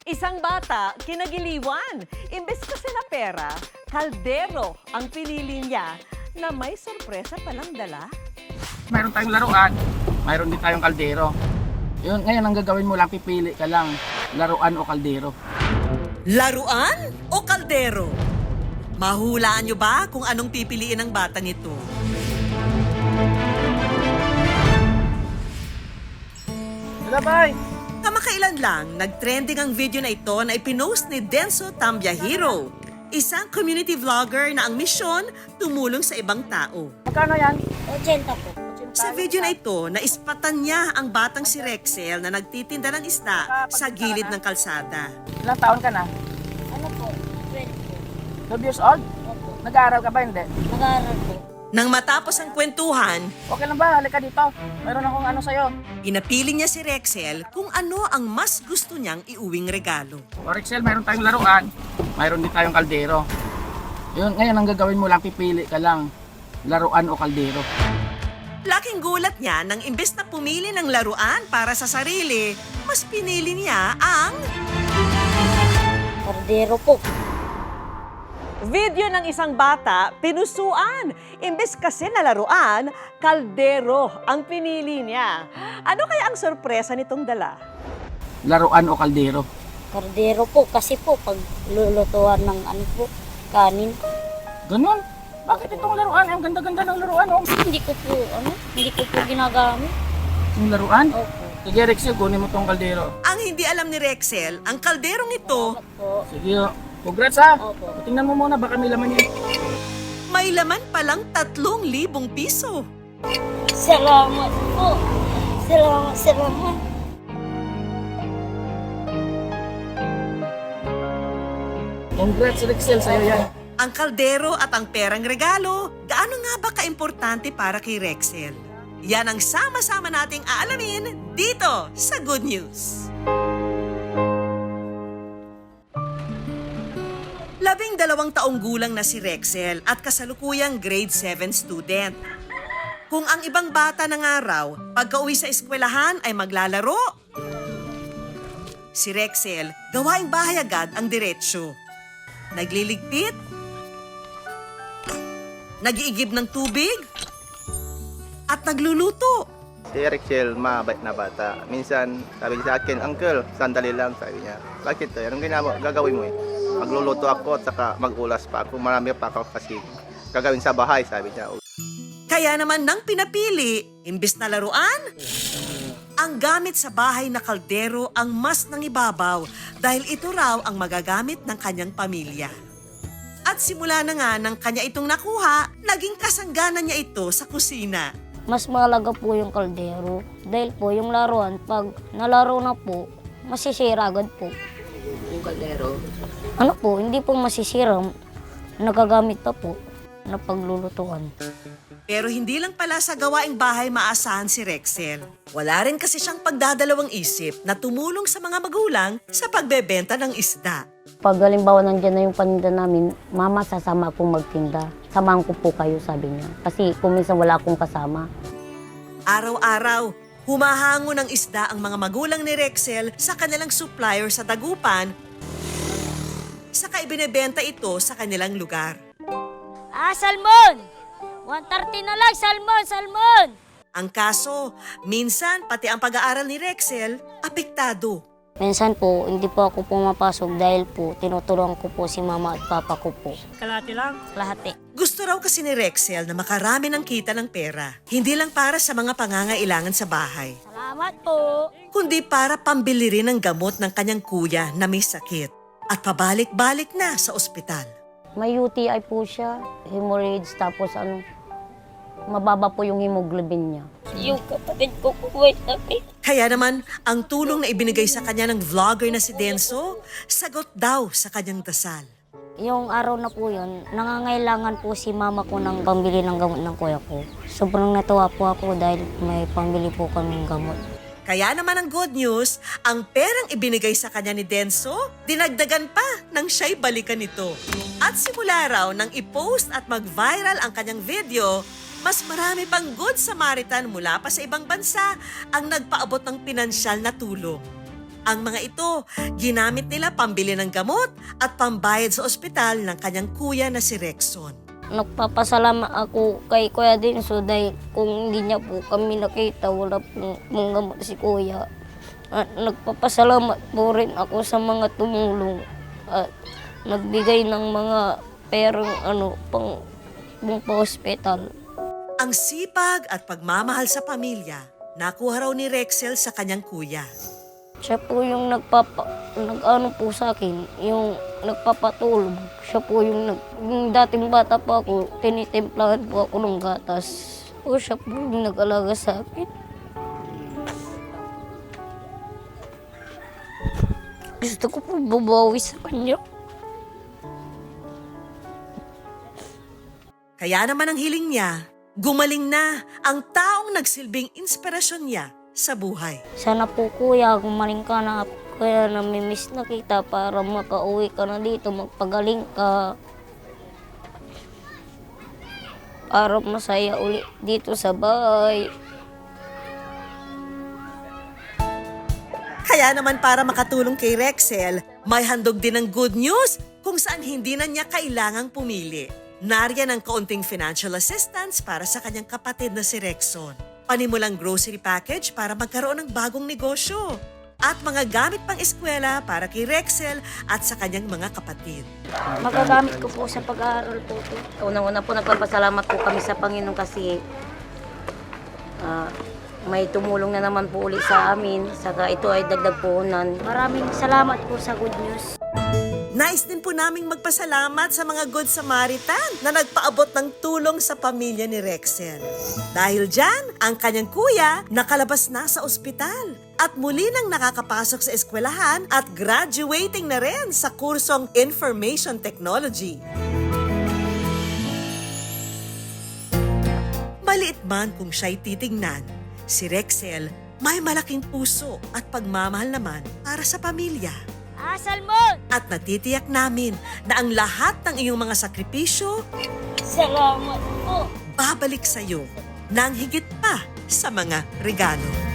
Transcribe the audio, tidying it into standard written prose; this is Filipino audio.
Isang bata, kinagiliwan. Imbes kasi na pera, kaldero ang pinili niya na may sorpresa palang dala. Mayroon tayong laruan, mayroon din tayong kaldero. Yun, ngayon ang gagawin mo lang, pipili ka lang, laruan o kaldero. Laruan o kaldero? Mahulaan niyo ba kung anong pipiliin ng batang ito? Labay! Kamakailan lang, nag-trending ang video na ito na ipinost ni Denso Tambiahiro, isang community vlogger na ang misyon tumulong sa ibang tao. Magkano yan? 80 po. Sa video na ito, naispatan niya ang batang si Rexel na nagtitinda ng isda sa gilid ng kalsada. Ilang taon ka na? Ano po? 20 po. 12 years old? Opo. Nag-aaral ka ba? Hindi. Nag-aaral po. Nang matapos ang kwentuhan, Okay lang ba? Halika dito. Mayroon akong ano sa'yo. inapili niya si Rexel kung ano ang mas gusto niyang iuwing regalo. O Rexel, mayroon tayong laruan, mayroon din tayong kaldero. Yun, ngayon ang gagawin mo lang, pipili ka lang, laruan o kaldero. Laking gulat niya nang imbes na pumili ng laruan para sa sarili, mas pinili niya ang Kordero po. video ng isang bata, pinusuan. Imbes kasi na laruan, kaldero ang pinili niya. Ano kaya ang sorpresa nitong dala? Laruan o kaldero. Kordero po kasi po pag lulutuan ng ano po, kanin. Ganun. Bakit itong laruan? Ang ganda-ganda ng laruan, oh. Hindi ko po ginagamit. Yung laruan? Opo. Sige Rexel, kunin mo tong kaldero. Ang hindi alam ni Rexel, ang kalderong ito Po. Sige, oh. Congrats ha. Opo. Tingnan mo muna, baka may laman yan. may laman palang 3,000 piso. Salamat po. Salamat. Congrats Rexel, sa'yo yan. Ang kaldero at ang perang regalo, gaano nga ba kaimportante para kay Rexel? Yan ang sama-sama nating aalamin dito sa Good News. 12 taong gulang na si Rexel at kasalukuyang grade 7 student. Kung ang ibang bata ng araw, pagka-uwi sa eskwelahan ay maglalaro, si Rexel, gawaing bahay agad ang diretsyo. Nagliligpit, nag-iigib ng tubig, at nagluluto. Si Rexel, mabait na bata. Minsan, sabi niya sa akin, Uncle, sandali lang, sabi niya. Bakit to? Anong gagawin mo eh? Magluluto ako at saka magulas pa ako. Marami pa ako kasi gagawin sa bahay, sabi niya. Kaya naman nang pinapili, imbis na laruan, ang gamit sa bahay na kaldero ang mas nangibabaw dahil ito raw ang magagamit ng kanyang pamilya. At simula na nga nang kanya itong nakuha, naging kasangganan niya ito sa kusina. Mas mahalaga po yung kaldero. Dahil po yung laruan, pag nalaro na po, masisira agad po. Yung kaldero? Ano po, hindi po masisira. Nagagamit pa po na paglulutuan. Pero hindi lang pala sa gawaing bahay maasahan si Rexel. Wala rin kasi siyang pagdadalawang isip na tumulong sa mga magulang sa pagbebenta ng isda. Pag halimbawa nandiyan na yung paninda namin, Mama, sasama akong magtinda. Samahan ko po kayo, sabi niya. Kasi kung minsan wala akong kasama. Araw-araw, humahango ng isda ang mga magulang ni Rexel sa kanilang supplier sa Dagupan, saka ibinebenta ito sa kanilang lugar. Salmon! 130 na lang, salmon! Ang kaso, minsan pati ang pag-aaral ni Rexel, apektado. Minsan po, hindi po ako pumapasok dahil po tinutulungan ko po si Mama at Papa ko po. Kalati lang. Lahati. Gusto raw kasi ni Rexel na makarami ng kita ng pera, hindi lang para sa mga pangangailangan sa bahay, Salamat po! kundi para pambili rin ng gamot ng kanyang kuya na may sakit at pabalik-balik na sa ospital. May UTI po siya, hemorrhage, tapos mababa po yung hemoglobin niya. Yung kapatid ko po may sakit. Kaya naman, ang tulong na ibinigay sa kanya ng vlogger na si Denso, sagot daw sa kanyang dasal. Yung araw na po yun, nangangailangan po si Mama ko ng pambili ng gamot ng kuya ko. Sobrang natuwa po ako dahil may pambili po kaming gamot. Kaya naman ang good news, ang perang ibinigay sa kanya ni Denso, dinagdagan pa nang siya'y balikan ito. At simula raw nang i-post at mag-viral ang kanyang video, mas marami pang good Samaritan mula pa sa ibang bansa ang nagpaabot ng pinansyal na tulong. Ang mga ito, ginamit nila pambili ng gamot at pambayad sa ospital ng kanyang kuya na si Rexon. Nagpapasalamat ako kay Kuya Dinso dahil kung hindi niya po kami nakita, wala pong gamot si Kuya. At nagpapasalamat po rin ako sa mga tumulong at nagbigay ng mga perang pang pa-hospital. Ang sipag at pagmamahal sa pamilya, nakuha raw ni Rexel sa kanyang kuya. Siya po yung nag-ano po sa akin, yung nagpapatulog. Siya po yung dating bata pa ako, tinitimplahan po ako ng gatas. O siya po yung nag-alaga sa akin. Gusto ko po babawi sa kanya. Kaya naman ang hiling niya, gumaling na ang taong nagsilbing inspirasyon niya sa buhay. Sana po kuya, gumaling ka na. Kaya namimiss na kita para makauwi ka na dito, magpagaling ka. Para masaya uli dito sa bahay. Kaya naman para makatulong kay Rexel, may handog din ng good news kung saan hindi na niya kailangang pumili. Nariyan ang kaunting financial assistance para sa kanyang kapatid na si Rexon. Panimulang grocery package para magkaroon ng bagong negosyo. At mga gamit pang eskwela para kay Rexel at sa kanyang mga kapatid. Magagamit ko po sa pag-aaral po. Unang-una po nagpapasalamat po kami sa Panginoon kasi may tumulong na naman po ulit sa amin. Saka ito ay dagdag puhunan. Maraming salamat po sa good news. Nais din po naming magpasalamat sa mga Good Samaritan na nagpaabot ng tulong sa pamilya ni Rexel. Dahil dyan, ang kanyang kuya nakalabas na sa ospital at muli nang nakakapasok sa eskwelahan at graduating na rin sa kursong Information Technology. Maliit man kung siya'y titingnan, si Rexel may malaking puso at pagmamahal naman para sa pamilya. Asal mo! At natitiyak namin na ang lahat ng iyong mga sakripisyo Salamat po! babalik sa iyo nang higit pa sa mga regalo.